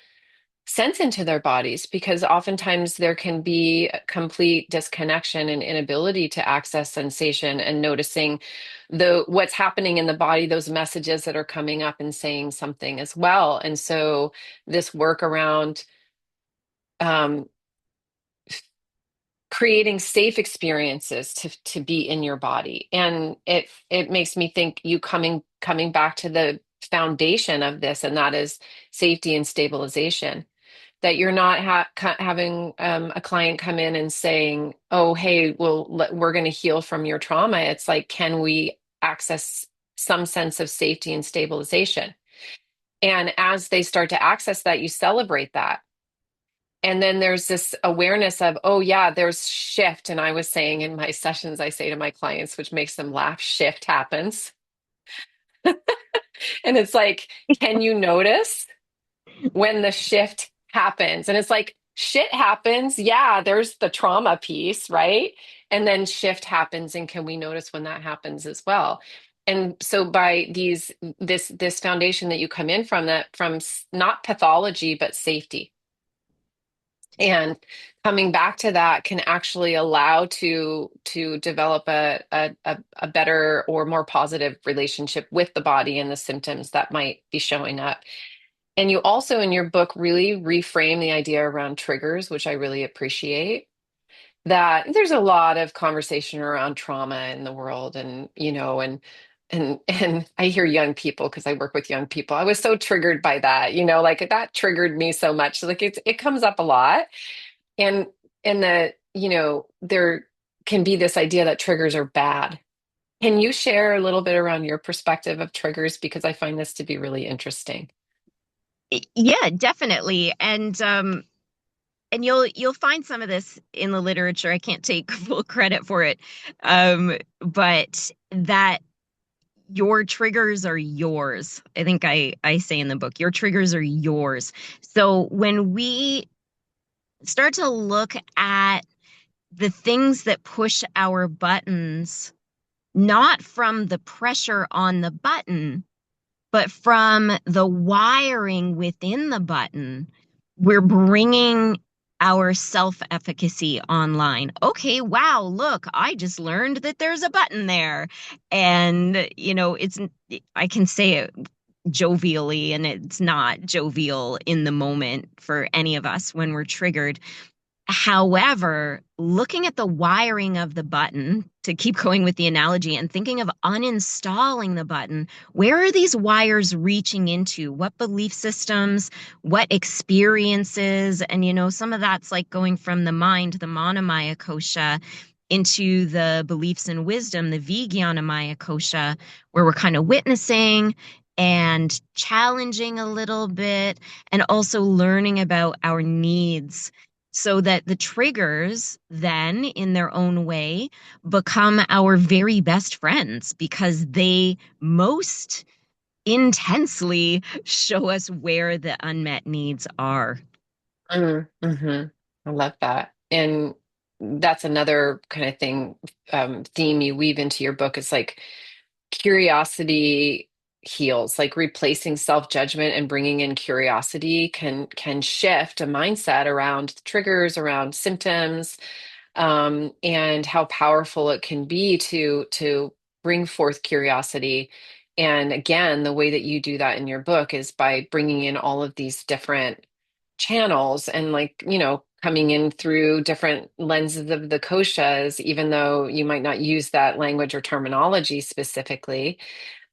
sense into their bodies, because oftentimes there can be a complete disconnection and inability to access sensation and noticing the what's happening in the body, those messages that are coming up and saying something as well. And so this work around um, creating safe experiences to be in your body, and it makes me think you coming back to the foundation of this, and that is safety and stabilization, that you're not having a client come in and saying, "Oh, hey, well, we're going to heal from your trauma." It's like, can we access some sense of safety and stabilization? And as they start to access that, you celebrate that. And then there's this awareness of, oh, yeah, there's shift. And I was saying in my sessions, I say to my clients, which makes them laugh, shift happens. And it's like, can you notice when the shift happens? And it's like, shit happens. Yeah, there's the trauma piece, right? And then shift happens. And can we notice when that happens as well? And so by this foundation that you come in from, that from not pathology, but safety, and coming back to that can actually allow to develop a better or more positive relationship with the body and the symptoms that might be showing up. And you also in your book really reframe the idea around triggers, which I really appreciate. That there's a lot of conversation around trauma in the world, and and I hear young people, because I work with young people. I was so triggered by that, like that triggered me so much. Like it comes up a lot. And that, there can be this idea that triggers are bad. Can you share a little bit around your perspective of triggers? Because I find this to be really interesting. Yeah, definitely. And you'll find some of this in the literature. I can't take full credit for it. But that your triggers are yours. I think I say in the book, your triggers are yours. So when we start to look at the things that push our buttons, not from the pressure on the button, but from the wiring within the button, we're bringing our self-efficacy online. Okay, wow, look, I just learned that there's a button there. And, I can say it jovially, and it's not jovial in the moment for any of us when we're triggered. However, looking at the wiring of the button, to keep going with the analogy, and thinking of uninstalling the button, where are these wires reaching into? What belief systems, what experiences? And, some of that's like going from the mind, the Manomaya kosha, into the beliefs and wisdom, the Vijnanamaya kosha, where we're kind of witnessing and challenging a little bit, and also learning about our needs, so that the triggers then, in their own way, become our very best friends, because they most intensely show us where the unmet needs are. Mm-hmm. I love that. And that's another kind of thing, theme you weave into your book. It's like curiosity heals, like replacing self-judgment and bringing in curiosity can shift a mindset around triggers, around symptoms, and how powerful it can be to bring forth curiosity. And again, the way that you do that in your book is by bringing in all of these different channels and like, coming in through different lenses of the koshas, even though you might not use that language or terminology specifically.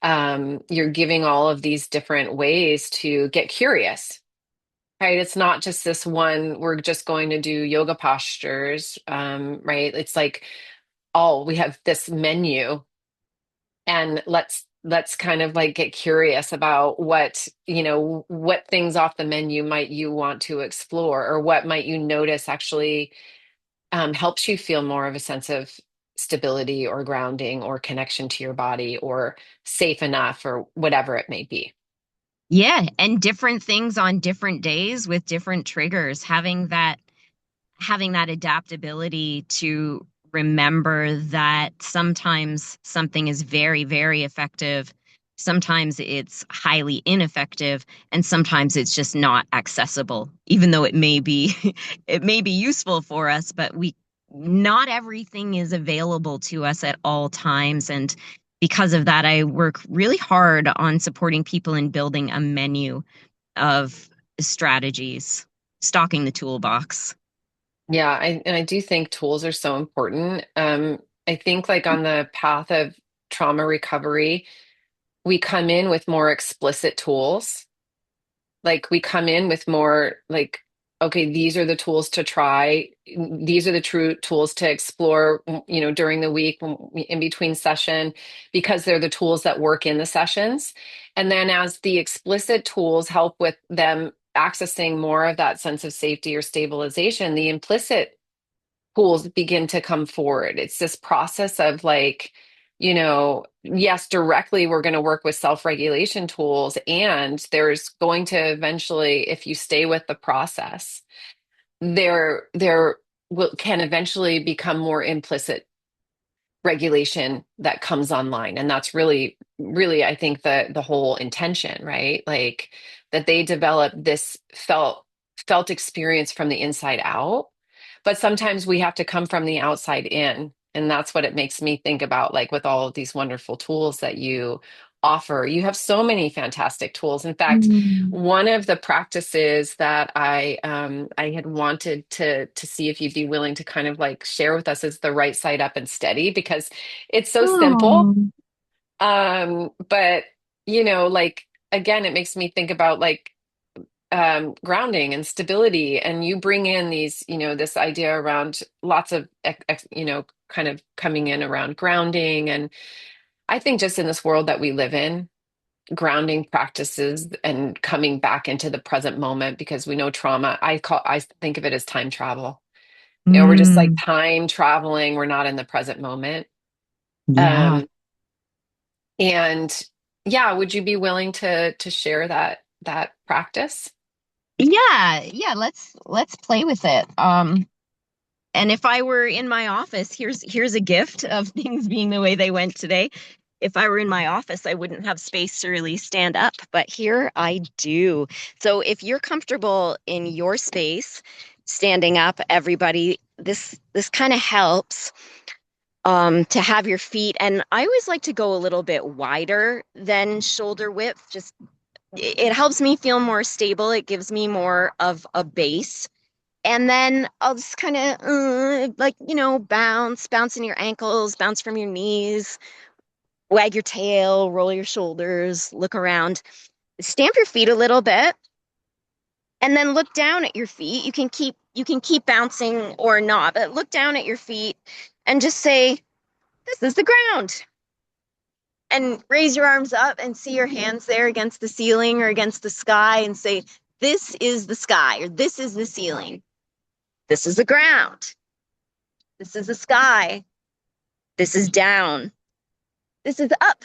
You're giving all of these different ways to get curious, right? It's not just this one, we're just going to do yoga postures, right? It's like, oh, we have this menu and let's kind of like get curious about what things off the menu might you want to explore, or what might you notice actually helps you feel more of a sense of stability or grounding or connection to your body or safe enough or whatever it may be. Yeah, and different things on different days with different triggers, having that adaptability to remember that sometimes something is very, very effective, sometimes it's highly ineffective, and sometimes it's just not accessible, even though it may be it may be useful for us, but we not everything is available to us at all times. And because of that, I work really hard on supporting people in building a menu of strategies, stocking the toolbox. Yeah, and I do think tools are so important. I think like on the path of trauma recovery, we come in with more explicit tools. Like we come in with more like, okay, these are the tools to try. These are the true tools to explore, during the week in between session, because they're the tools that work in the sessions. And then as the explicit tools help with them accessing more of that sense of safety or stabilization, the implicit pools begin to come forward. It's this process of like, yes, directly we're going to work with self-regulation tools, and there's going to eventually, if you stay with the process, there will can eventually become more implicit regulation that comes online. And that's really, really, I think the whole intention, right? Like that they develop this felt experience from the inside out. But sometimes we have to come from the outside in. And that's what it makes me think about, like with all of these wonderful tools that you offer. You have so many fantastic tools. In fact, Mm. one of the practices that I had wanted to see if you'd be willing to kind of like share with us is the right side up and steady, because it's so simple. Oh. But like again, it makes me think about like grounding and stability, and you bring in these, this idea around lots of kind of coming in around grounding. And I think just in this world that we live in, grounding practices and coming back into the present moment, because we know trauma, I think of it as time travel. We're just like Mm. time traveling, we're not in the present moment. Yeah. um and yeah, would you be willing to share that practice? Yeah, yeah, let's play with it. And if I were in my office, here's a gift of things being the way they went today. If I were in my office, I wouldn't have space to really stand up, but here I do. So if you're comfortable in your space, standing up, everybody, this kind of helps to have your feet. And I always like to go a little bit wider than shoulder width. Just it helps me feel more stable. It gives me more of a base. And then I'll just kind of like, bounce in your ankles, bounce from your knees, wag your tail, roll your shoulders, look around, stamp your feet a little bit, and then look down at your feet. You can keep bouncing or not, but look down at your feet and just say, "This is the ground." And raise your arms up and see your hands there against the ceiling or against the sky and say, "This is the sky," or "This is the ceiling. This is the ground. This is the sky. This is down. This is up."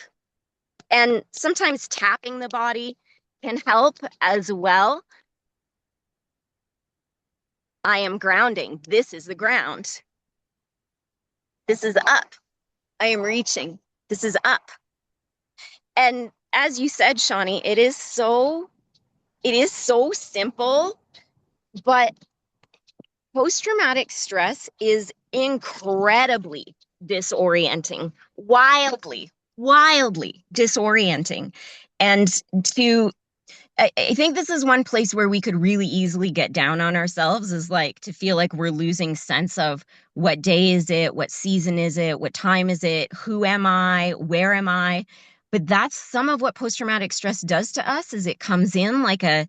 And sometimes tapping the body can help as well. I am grounding. This is the ground. This is up. I am reaching. This is up. And as you said, Shawnee, it is so simple, but post-traumatic stress is incredibly disorienting, wildly, wildly disorienting. And to I think this is one place where we could really easily get down on ourselves is like to feel like we're losing sense of what day is it, what season is it, what time is it, who am I, where am I? But that's some of what post-traumatic stress does to us is it comes in like a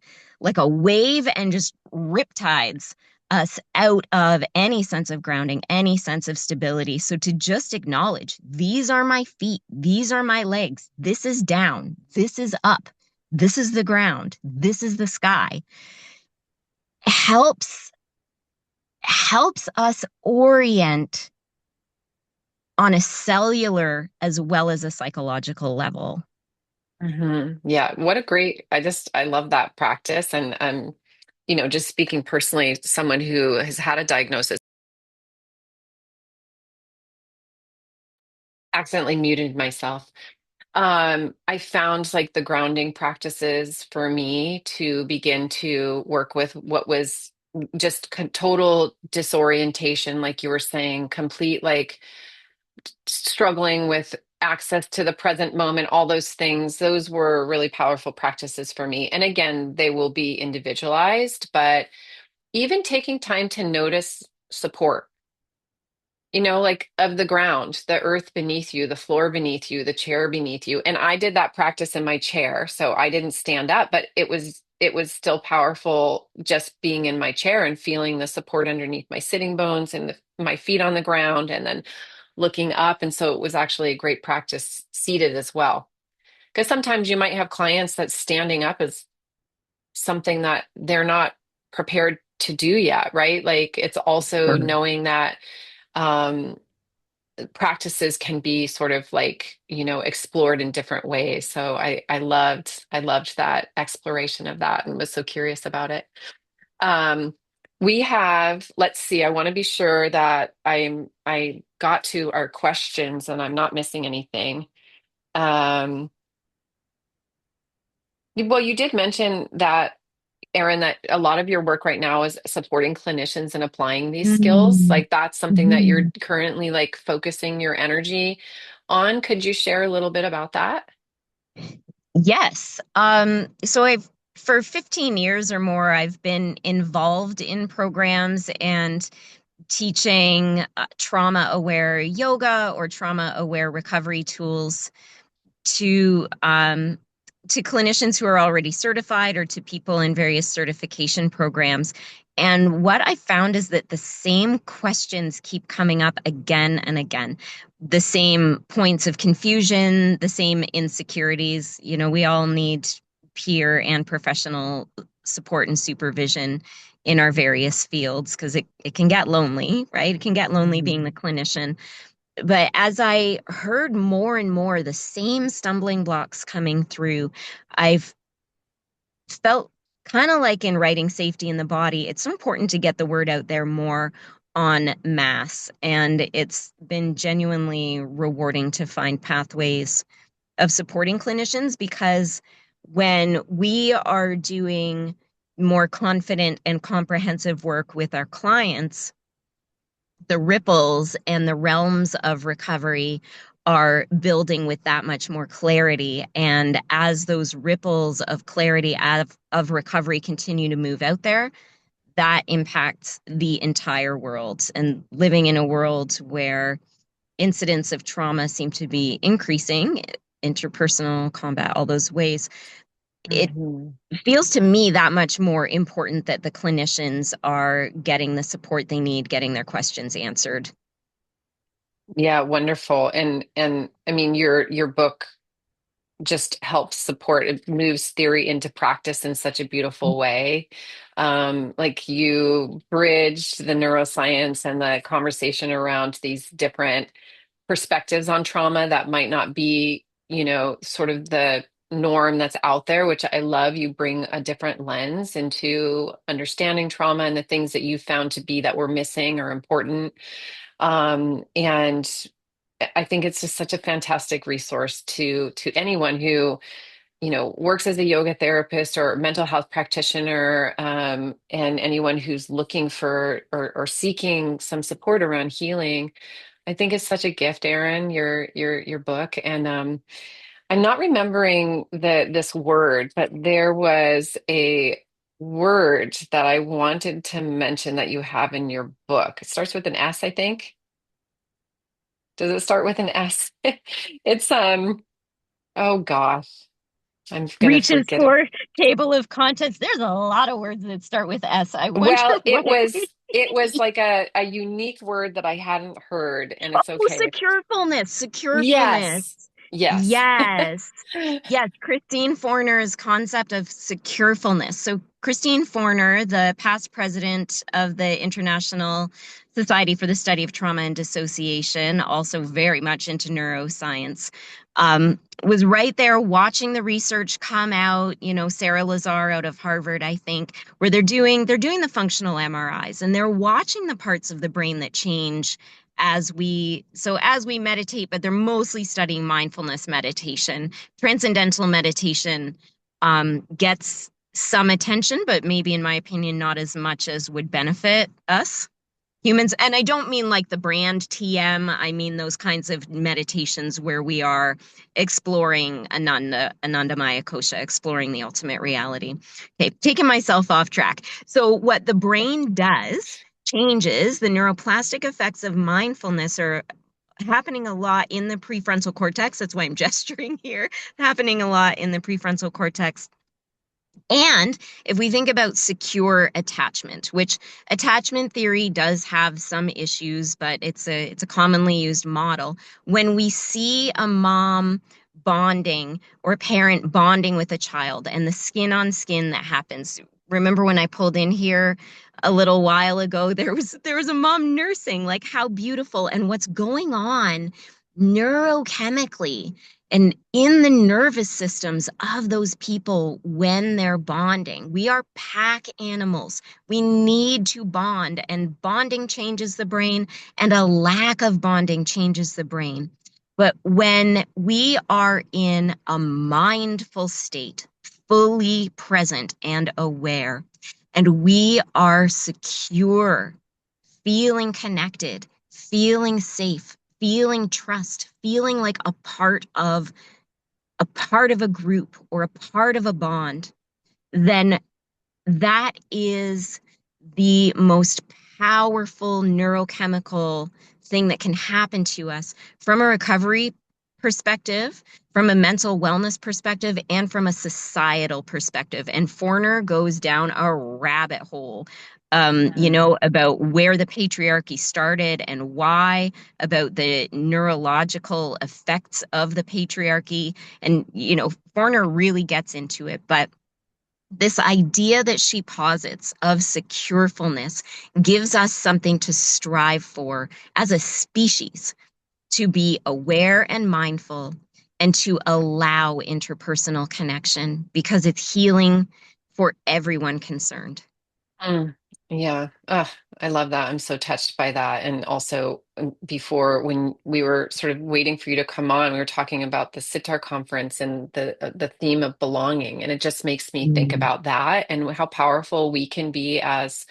wave and just riptides us out of any sense of grounding, any sense of stability. So to just acknowledge these are my feet, these are my legs, this is down, this is up, this is the ground, this is the sky, helps us orient on a cellular as well as a psychological level. Yeah, what a great, I love that practice. And just speaking personally, someone who has had a diagnosis, accidentally muted myself. I found like the grounding practices for me to begin to work with what was just total disorientation, like you were saying, complete like struggling with access to the present moment, all those things. Those were really powerful practices for me. And again, they will be individualized, but even taking time to notice support, like of the ground, the earth beneath you, the floor beneath you, the chair beneath you. And I did that practice in my chair. So I didn't stand up, but it was still powerful just being in my chair and feeling the support underneath my sitting bones and my feet on the ground and then looking up. And so it was actually a great practice seated as well. Because sometimes you might have clients that standing up is something that they're not prepared to do yet, right? Like it's also Sure. knowing that um, practices can be sort of like, explored in different ways. So I loved that exploration of that and was so curious about it. Um, we have, let's see, I want to be sure that I got to our questions and I'm not missing anything. Um, well, you did mention that, Erin, that a lot of your work right now is supporting clinicians and applying these skills. Mhm. Like that's something that you're Mhm. currently like focusing your energy on. Could you share a little bit about that? Yes. So I've for 15 years or more, I've been involved in programs and teaching trauma aware yoga or trauma aware recovery tools to clinicians who are already certified or to people in various certification programs. And what I found is that the same questions keep coming up again and again. The same points of confusion, the same insecurities. We all need peer and professional support and supervision in our various fields because it can get lonely, right? It can get lonely being the Mhm. clinician. But as I heard more and more the same stumbling blocks coming through, I've felt kind of like in writing safety in the body, it's important to get the word out there more on mass. And it's been genuinely rewarding to find pathways of supporting clinicians because when we are doing more confident and comprehensive work with our clients, the ripples and the realms of recovery are building with that much more clarity. And as those ripples of clarity of recovery continue to move out there, that impacts the entire world. And living in a world where incidents of trauma seem to be increasing, interpersonal combat, all those ways, it Mhm. feels to me that much more important that the clinicians are getting the support they need, getting their questions answered. Yeah, wonderful. And I mean your book just helps support, it moves theory into practice in such a beautiful way. Like you bridged the neuroscience and the conversation around these different perspectives on trauma that might not be, sort of the norm that's out there, which I love. You bring a different lens into understanding trauma and the things that you found to be that were missing or important. And I think it's just such a fantastic resource to anyone who, works as a yoga therapist or mental health practitioner, and anyone who's looking for or seeking some support around healing. I think it's such a gift, Erin, your book. And I'm not remembering this word, but there was a word that I wanted to mention that you have in your book. It starts with an S, I think. Does it start with an S? It's oh gosh, I'm gonna Reaches forget it. for table of contents. There's a lot of words that start with S. I wonder Well, what it would it was be. like a unique word that I hadn't heard, and it's Oh, okay. securefulness, securefulness. Yes. Yes. Yes. Yes, Christine Forner's concept of securefulness. So, Christine Forner, the past president of the International Society for the Study of Trauma and Dissociation, also very much into neuroscience, was right there watching the research come out. You know, Sarah Lazar out of Harvard, I think, where they're doing the functional MRIs and they're watching the parts of the brain that change as we meditate, but they're mostly studying mindfulness meditation. Transcendental meditation gets some attention, but maybe in my opinion not as much as would benefit us humans. And I don't mean like the brand TM, I mean those kinds of meditations where we are exploring Ananda Maya Kosha, exploring the ultimate reality. Okay, taking myself off track. So what the brain does changes. The neuroplastic effects of mindfulness are happening a lot in the prefrontal cortex. That's why I'm gesturing here. Happening a lot in the prefrontal cortex. And if we think about secure attachment, which attachment theory does have some issues, but it's a commonly used model. When we see a mom bonding or a parent bonding with a child and the skin on skin that happens. Remember when I pulled in here a little while ago, there was a mom nursing, like how beautiful and what's going on neurochemically and in the nervous systems of those people when they're bonding. We are pack animals. We need to bond, and bonding changes the brain, and a lack of bonding changes the brain. But when we are in a mindful state, fully present and aware, and we are secure, feeling connected, feeling safe, feeling trust, feeling like a part of a group or a part of a bond, then that is the most powerful neurochemical thing that can happen to us from a recovery perspective, from a mental wellness perspective, and from a societal perspective. And Forner goes down a rabbit hole, about where the patriarchy started and why, about the neurological effects of the patriarchy. And, Forner really gets into it. But this idea that she posits of securefulness gives us something to strive for as a species, to be aware and mindful and to allow interpersonal connection because it's healing for everyone concerned. Mm, yeah. I love that. I'm so touched by that. And also, before when we were sort of waiting for you to come on, we were talking about the Sitar conference and the theme of belonging. And it just makes me think Mm. about that and how powerful we can be as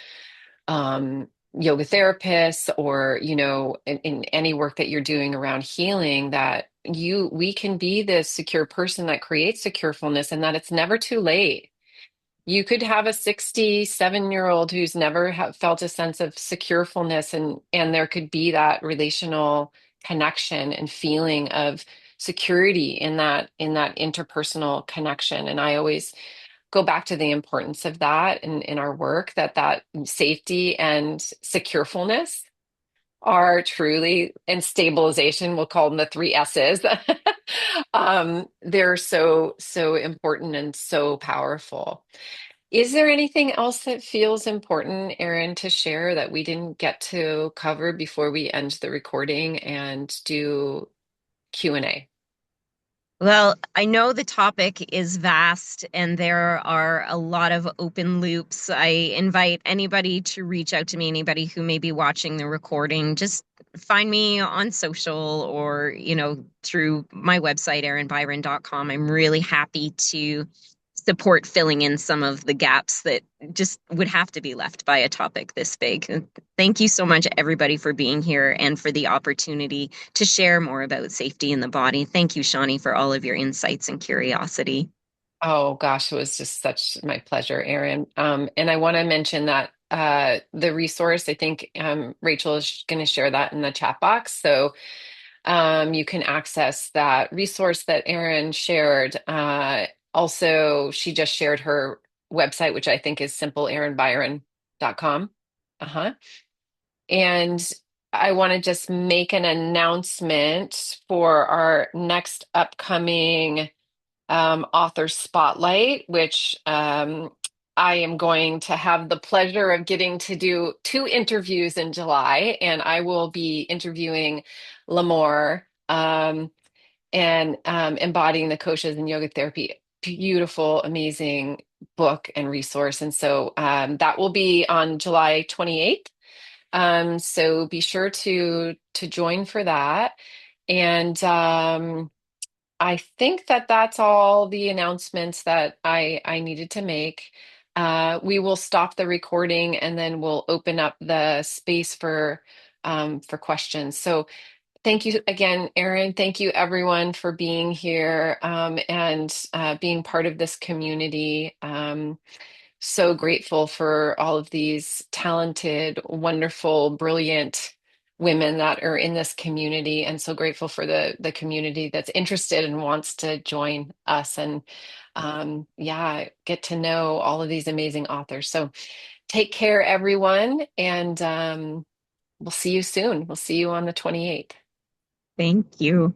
yoga therapists, or, in any work that you're doing around healing, that we can be this secure person that creates securefulness, and that it's never too late. You could have a 67-year-old who's never felt a sense of securefulness, and there could be that relational connection and feeling of security in that interpersonal connection. And I always go back to the importance of that in our work, that safety and securefulness are truly, and stabilization, we'll call them the three S's. They're so important and so powerful. Is there anything else that feels important, Erin, to share that we didn't get to cover before we end the recording and do Q&A? Well, I know the topic is vast and there are a lot of open loops. I invite anybody to reach out to me, anybody who may be watching the recording. Just find me on social or, through my website, erinbyron.com. I'm really happy to support filling in some of the gaps that just would have to be left by a topic this big. And thank you so much, everybody, for being here and for the opportunity to share more about safety in the body. Thank you, Shawnee, for all of your insights and curiosity. Oh gosh, it was just such my pleasure, Erin. And I want to mention that the resource, I think Rachel is going to share that in the chat box. So you can access that resource that Erin shared. Also, she just shared her website, which I think is simpleerinbyron.com. Uh-huh. And I want to just make an announcement for our next upcoming author spotlight, which I am going to have the pleasure of getting to do two interviews in July, and I will be interviewing Lamore and embodying the koshas in yoga therapy. Beautiful, amazing book and resource. And so that will be on July 28th. So be sure to join for that. And I think that that's all the announcements that I needed to make. We will stop the recording and then we'll open up the space for questions. So thank you again, Erin. Thank you everyone for being here and being part of this community. So grateful for all of these talented, wonderful, brilliant women that are in this community, and so grateful for the community that's interested and wants to join us and yeah, get to know all of these amazing authors. So take care, everyone, and we'll see you soon. We'll see you on the 28th. Thank you.